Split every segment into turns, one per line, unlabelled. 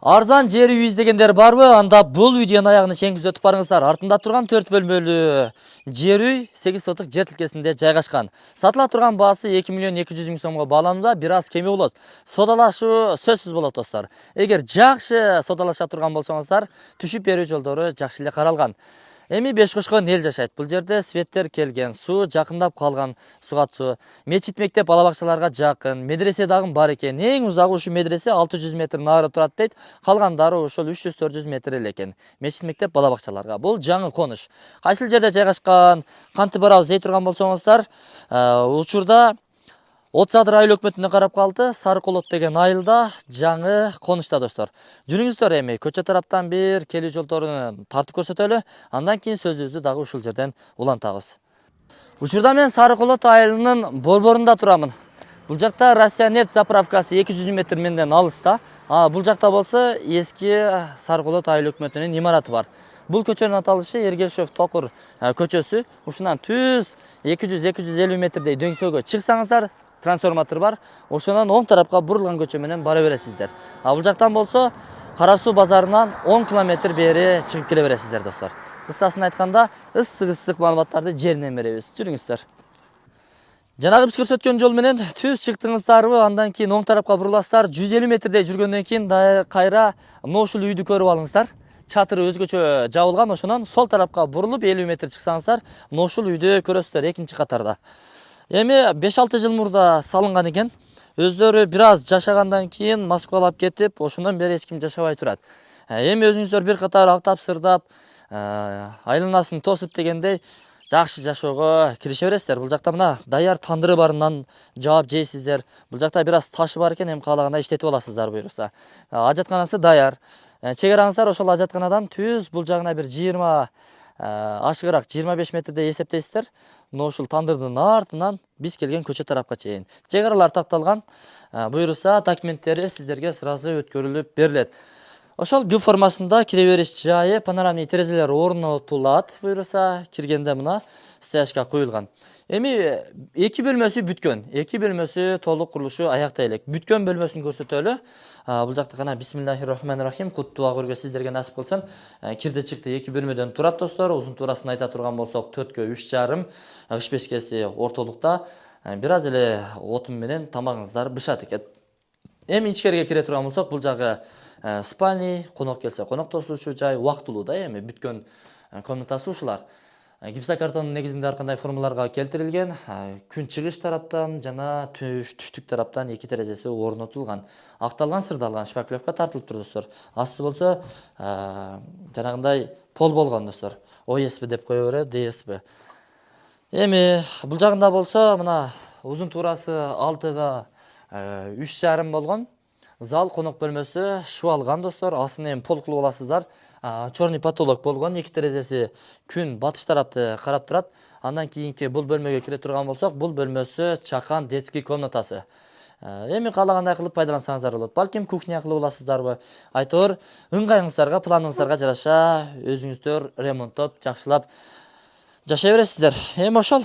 Арзан жер үй издегендер барбы? Анда бул видеонун аягына чейин күзөтүп барыңыздар. Артында турган 4 бөлмөлүү жер үй 8 сотук жер тилкесинде жайгашкан. Сатыла турган баасы 2 миллион 200 миң сомго бааланууда, бир аз кеми болот. Содалашуу сөзсүз болот достор. Эгер жакшы содалаша турган болсоңуздар, түшүп берүү жолдору жакшы эле каралган. Эми беш кошкон эл жашайт. Бул жерде светтер келген, суу жакындап калган, сугат суу. Мечит, мектеп, бала бакчаларга жакын, медресе дагы бар экен. Эң узагы ушу медресе 600 метр нары турат дейт. Калгандары ошол 300-400 метр эле экен. Мечит, мектеп, бала бакчаларга. Бул жаңы коныш. Кайсыл жерде жайгашкан, кантип барабыз дей турган болсоңуздар, учурда От Садыр айыл өкмөтүнө карап калды, Сары Колот деген айылда жаңы конушта достор. Жүрүңүздөр эми көчө тараптан бир келүү жолдорун тартып көрсөтөлү, андан кийин сөзүбүздү дагы ушул жерден улантабыз. Учурда мен Сары Колот айылынын борборунда турамын. Бул жакта Россия нефть заправкасы 200 метр менден алыста. Бул жакта болсо эски Сары Колот айыл өкмөтүнүн имараты бар. Бул көчөнүн аталышы Эргешев Токур көчөсү. Ушунан түз 200-250 метрдей дөңсөгө чыксаңыздар, трансформатор бар. Ошонун оң тарапка бурулган көчө менен бара бересиздер. Бул жактан болсо Кара Суу базарынан 10 километр бери чыгып келе бересиздер достор. Кыскасын айтканда, ысык маалыматтарды жеринен беребиз. Жүрүңүздөр. Жанагы биз көрсөткөн жол менен түз чыктыңыздарбы, андан кийин оң тарапка буруласыздар. 150 метрдей жүргөндөн кийин кайра мына ушул үйдү көрүп алыңыздар. Чатыры өзгөчө жабылган, ошонон сол тарапка бурулуп 50 метр чыксаңыздар, мына ушул үйдү көрөсүздөр экинчи катарда. Эми 5-6 жыл мурда салынган экен. Өздөрү бир аз жашагандан кийин Москвалап кетип, ошондон бери эч ким жашабай турат. Эми өзүңүздөр бир катар актап сырдап, айланасын тосуп дегендей жакшы жашоого кирише бересиздер. Бул жакта мына даяр тандыры барынан жаап жейсиздер. Бул жакта бир аз ташы бар экен, эми каалагандай иштетип аласыздар буюрса. Ажатканасы даяр. Чек араңыздар ошол ажатканадан түз бул жагына бир 20 ашыгыраак 25 метрдей эсептейсиздер. Мына ушул тандырдын артынан биз келген көчө тарапка чейин чек аралар такталган. Буюрса документтери сиздерге сразу өткөрүлүп берилет. Ошол Г формасында кире бериш жайы, панорамный терезелер орнотулат. Буюрса киргенде мына стоячка коюлган. Эми 2 бөлмөсү бүткөн. 2 бөлмөсү толук курулушу аяктай элек. Бүткөн бөлмөсүн көрсөтөлү. Бул жакта гана бисмиллахир-рахманир-рахим куттуа көргө сиздерге насип кылсын. Кирди чыкты 2 бөлмөдөн турат достор. Узун туурасын айта турган болсок 4кө 3,5, кыш пешкеси ортолукта. Бир аз эле отун менен тамагыңыздар бышат экен. Эми ичкерге кире турган болсок, бул жагы спальни, конок келсе конок тосуучу жай, убактылуу да эми бүткөн комнатасы ушулар. Гипсокартондун негизинде ар кандай формаларга келтирилген. Күн чыгыш тараптан жана түштүк тараптан 2 терезеси орнотулган. Акталган, сырдалган шпаклевка тартылып тур достор. Асты болсо жанагындай пол болгон достор. ОСБ деп кое берет, ДСБ. Эми бул жагында болсо мына узун туурасы 6га 3,5 болгон. Зал конок бөлмөсү шыбалган достор. Асын эми пол кылып аласыздар. Чорный потолок болгон, 2 терезеси күн батыш тарапты карап турат. Андан кийинки бул бөлмөгө кире турган болсок, бул бөлмөсү чакан детский комнатасы. Эми каалагандай кылып пайдалансаңыздар болот. Балким кухня кылып аласыздарбы? Айтор ыңгайыңыздарга, планыңыздарга жараша өзүңүздөр ремонттоп, жакшылап жашай бересиздер. Эми ошол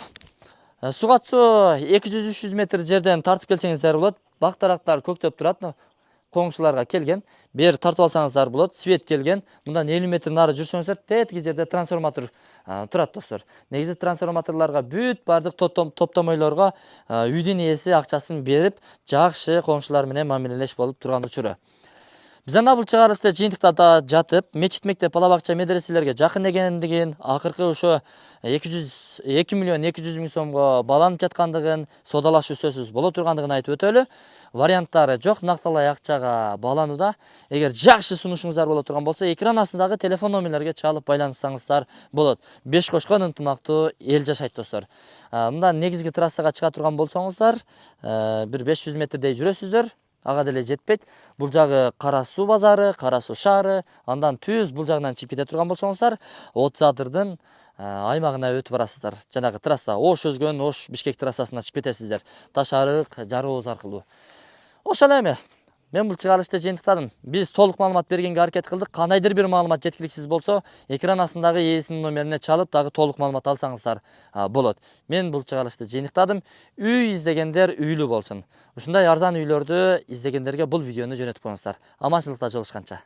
сугат суу 200-300 метр жерден тартып келсеңиздер болот. Бактарактар көктөп турат. Коңшуларга келген, бер тартып алсаңыздар болот. Свет келген. Мындан 50 метр нары жүрсөңүздөр, тетиги жерде трансформатор турат достор. Негизи трансформаторлорго бүт бардык топтомойлорго үйдүн ээси акчасын берип, жакшы коңшулар менен мамилелеш болуп турган учуру. Биз анда бул чыгарылышта жыйынтыкта жатып, мечит, мектеп, бала бакча, медреселерге жакын экендигин, акыркы ошо 2 миллион 200 миң сомго бааланып жаткандыгын, содалашуу сөзсүз боло тургандыгын айтып өтөлү. Варианттары жок, накталай акчага бааланууда. Эгер жакшы сунушуңуздар боло турган болсо, экран астындагы телефон номерлерге чалып байланышсаңыздар болот. Беш кошкон ынтымактуу эл жашайт достор. Мындан негизги трассага чыга турган болсоңуздар, бир 500 метрдей жүрөсүздөр. Ага деле жетпейт. Бул жагы Кара Суу базары, Кара Суу шаары, андан түз бул жагынан чыгып кете турган болсоңуздар, От Садырдын аймагына өтүп барасыздар. Жанагы трасса Ош өзгөн, Ош Бишкек трассасына чыгып кетесиздер. Таш арык, Жарооз аркылуу. Ошол эми Мен бул чыгарылышты жыйынтыктадым. Биз толук маалымат бергенге аракет кылдык. Кандайдыр бир маалымат жеткиликсиз болсо, экран астындагы ээсинин номерине чалып, дагы толук маалымат алсаңыздар болот. Мен бул чыгарылышты жыйынтыктадым. Үй издегендер үйлүү болсун. Ушундай арзан үйлөрдү издегендерге бул видеону жөнөтүп коюңуздар. Аманчылыкта жолугушканча.